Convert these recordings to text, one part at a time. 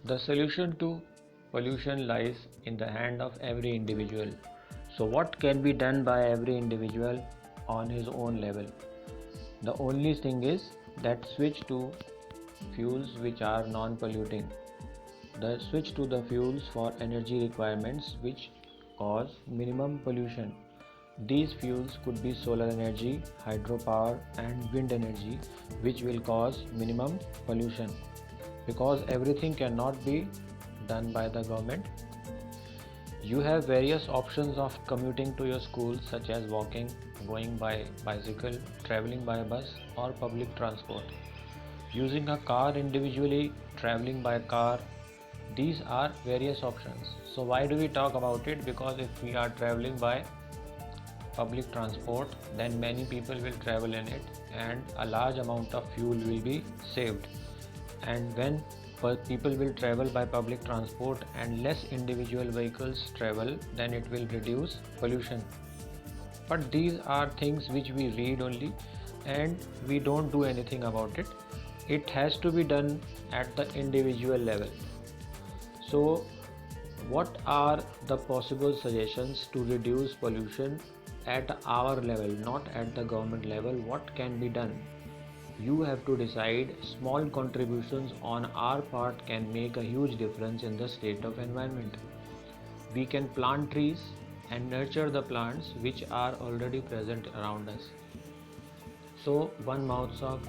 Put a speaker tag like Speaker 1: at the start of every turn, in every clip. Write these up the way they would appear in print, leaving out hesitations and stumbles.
Speaker 1: The solution to pollution lies in the hand of every individual. So, what can be done by every individual on his own level? The only thing is that switch to fuels which are non-polluting. The switch to the fuels for energy requirements which cause minimum pollution. These fuels could be solar energy, hydropower, and wind energy, which will cause minimum pollution. Because everything cannot be done by the government, you have various options of commuting to your school, such as walking, going by bicycle, traveling by bus, or public transport. Using a car individually, traveling by car, these are various options. So, why do we talk about it? Because if we are traveling by public transport, then many people will travel in it and a large amount of fuel will be saved. And when people will travel by public transport and less individual vehicles travel, then it will reduce pollution. But these are things which we read only and we don't do anything about it. It has to be done at the individual level. So, what are the possible suggestions to reduce pollution at our level, not at the government level? What can be done? You have to decide. Small contributions on our part can make a huge difference in the state of environment. We can plant trees and nurture the plants which are already present around us. So one Mahotsav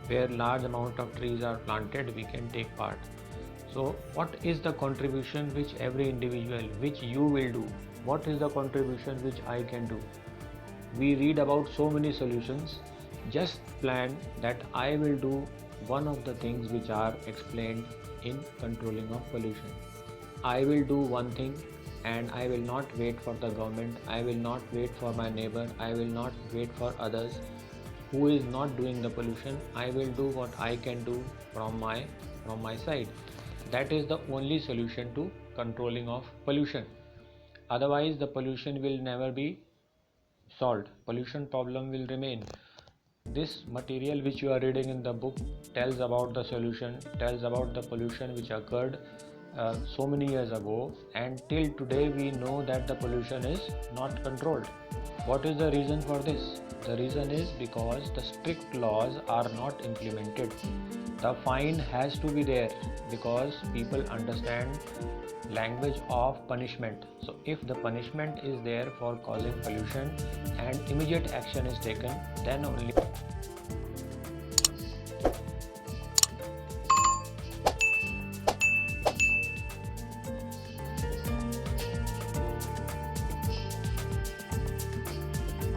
Speaker 1: where large amount of trees are planted, we can take part. So what is the contribution which every individual, which you will do? What is the contribution which I can do? We read about so many solutions. Just plan that I will do one of the things which are explained in controlling of pollution. I will do one thing and I will not wait for the government. I will not wait for my neighbor. I will not wait for others who is not doing the pollution. I will do what I can do from my side. That is the only solution to controlling of pollution. Otherwise the pollution will never be solved. Pollution problem will remain. This material which you are reading in the book tells about the solution, tells about the pollution which occurred so many years ago, and till today we know that the pollution is not controlled. What is the reason for this? The reason is because the strict laws are not implemented. The fine has to be there because people understand language of punishment. So if the punishment is there for causing pollution and immediate action is taken, then only